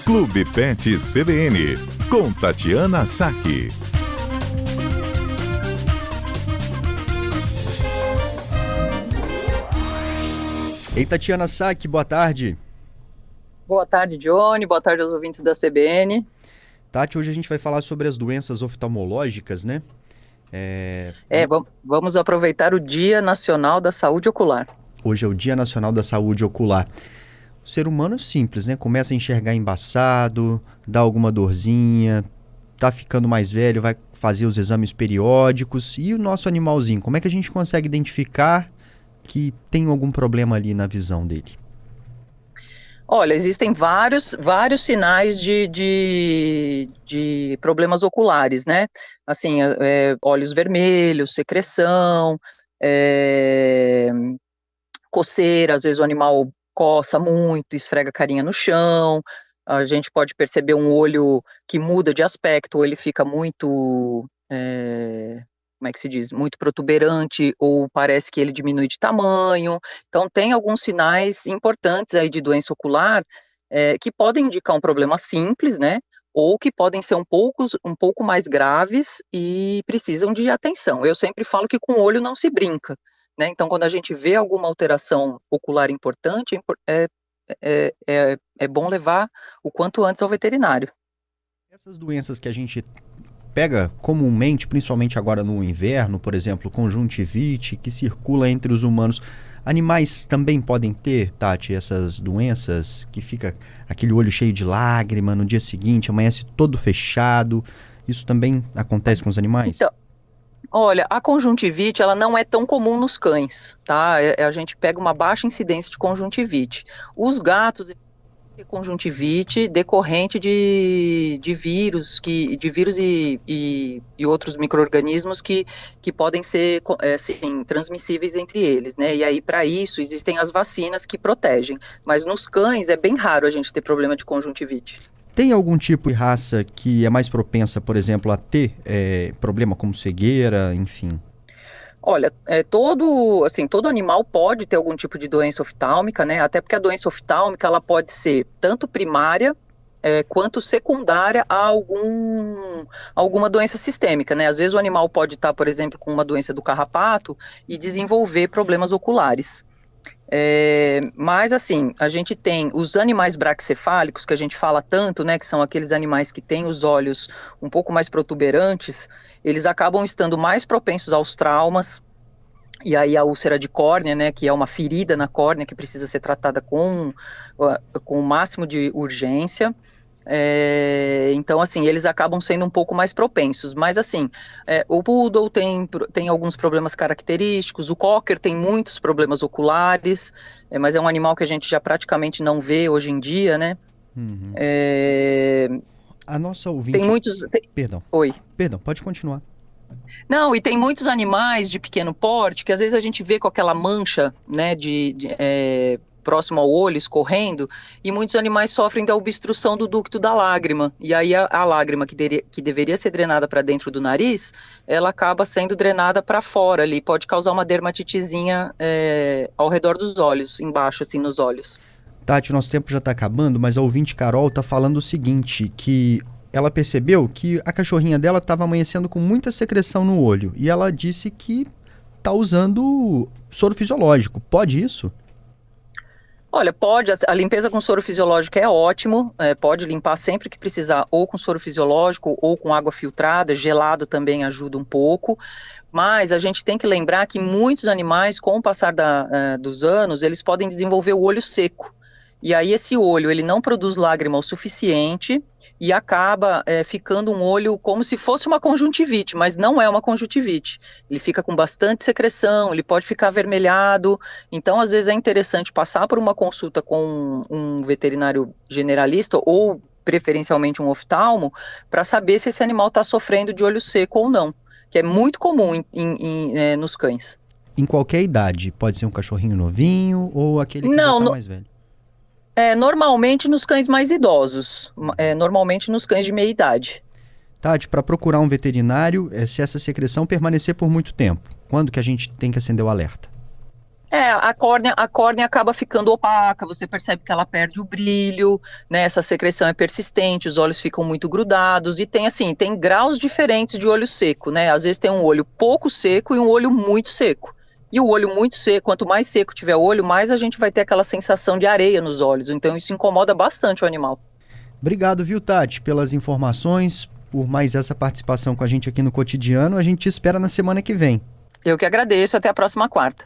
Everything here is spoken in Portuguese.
Clube Pet CBN, com Tatiana Saque. Ei, Tatiana Saque, boa tarde. Boa tarde, Johnny. Boa tarde aos ouvintes da CBN. Tati, hoje a gente vai falar sobre as doenças oftalmológicas, né? Vamos aproveitar o Dia Nacional da Saúde Ocular. Hoje é o Dia Nacional da Saúde Ocular. O ser humano é simples, né? Começa a enxergar embaçado, dá alguma dorzinha, tá ficando mais velho, vai fazer os exames periódicos. E o nosso animalzinho, como é que a gente consegue identificar que tem algum problema ali na visão dele? Olha, existem vários sinais de problemas oculares, né? Assim, olhos vermelhos, secreção, coceira, às vezes o animal coça muito, esfrega a carinha no chão, a gente pode perceber um olho que muda de aspecto, ou ele fica muito, como é que se diz, muito protuberante, ou parece que ele diminui de tamanho. Então tem alguns sinais importantes aí de doença ocular, que podem indicar um problema simples, né, ou que podem ser um pouco mais graves e precisam de atenção. Eu sempre falo que com o olho não se brinca, né, então quando a gente vê alguma alteração ocular importante, é bom levar o quanto antes ao veterinário. Essas doenças que a gente pega comumente, principalmente agora no inverno, por exemplo, conjuntivite, que circula entre os humanos, animais também podem ter, Tati, essas doenças que fica aquele olho cheio de lágrima, no dia seguinte amanhece todo fechado, isso também acontece com os animais? Então, olha, a conjuntivite, ela não é tão comum nos cães, tá? A gente pega uma baixa incidência de conjuntivite. Os gatos, conjuntivite decorrente de vírus, e outros micro-organismos que podem ser transmissíveis entre eles, né? E aí, para isso, existem as vacinas que protegem. Mas nos cães é bem raro a gente ter problema de conjuntivite. Tem algum tipo de raça que é mais propensa, por exemplo, a ter problema como cegueira, enfim? Olha, todo animal pode ter algum tipo de doença oftálmica, né? Até porque a doença oftálmica, ela pode ser tanto primária, quanto secundária a alguma doença sistêmica, né? Às vezes o animal pode estar, por exemplo, com uma doença do carrapato e desenvolver problemas oculares. Mas assim, a gente tem os animais braquicefálicos, que a gente fala tanto, né, que são aqueles animais que têm os olhos um pouco mais protuberantes, eles acabam estando mais propensos aos traumas, e aí a úlcera de córnea, né, que é uma ferida na córnea que precisa ser tratada com o máximo de urgência. Então, assim, eles acabam sendo um pouco mais propensos, mas assim, o Poodle tem alguns problemas característicos, o Cocker tem muitos problemas oculares, mas é um animal que a gente já praticamente não vê hoje em dia, né? Uhum. A nossa ouvinte... Tem muitos... Perdão. Oi. Perdão, pode continuar. Não, e tem muitos animais de pequeno porte que às vezes a gente vê com aquela mancha, né, próximo ao olho, escorrendo, e muitos animais sofrem da obstrução do ducto da lágrima, e aí a lágrima que deveria ser drenada para dentro do nariz, ela acaba sendo drenada para fora ali, pode causar uma dermatitezinha ao redor dos olhos, embaixo assim nos olhos. Tati, nosso tempo já está acabando, mas a ouvinte Carol está falando o seguinte, que ela percebeu que a cachorrinha dela estava amanhecendo com muita secreção no olho, e ela disse que está usando soro fisiológico, pode isso? Olha, pode, a limpeza com soro fisiológico é ótimo, pode limpar sempre que precisar, ou com soro fisiológico, ou com água filtrada, gelado também ajuda um pouco, mas a gente tem que lembrar que muitos animais, com o passar dos anos, eles podem desenvolver o olho seco, e aí esse olho, ele não produz lágrima o suficiente, e acaba ficando um olho como se fosse uma conjuntivite, mas não é uma conjuntivite. Ele fica com bastante secreção, ele pode ficar avermelhado, então às vezes é interessante passar por uma consulta com um veterinário generalista ou preferencialmente um oftalmo, para saber se esse animal está sofrendo de olho seco ou não, que é muito comum nos cães. Em qualquer idade, pode ser um cachorrinho novinho ou aquele que já está mais velho? Normalmente nos cães mais idosos, normalmente nos cães de meia idade. Tati, para procurar um veterinário, se essa secreção permanecer por muito tempo, quando que a gente tem que acender o alerta? A córnea acaba ficando opaca, você percebe que ela perde o brilho, né? Essa secreção é persistente, os olhos ficam muito grudados e tem graus diferentes de olho seco, né? Às vezes tem um olho pouco seco e um olho muito seco. E o olho muito seco, quanto mais seco tiver o olho, mais a gente vai ter aquela sensação de areia nos olhos. Então isso incomoda bastante o animal. Obrigado, viu, Tati, pelas informações, por mais essa participação com a gente aqui no Cotidiano. A gente te espera na semana que vem. Eu que agradeço, até a próxima quarta.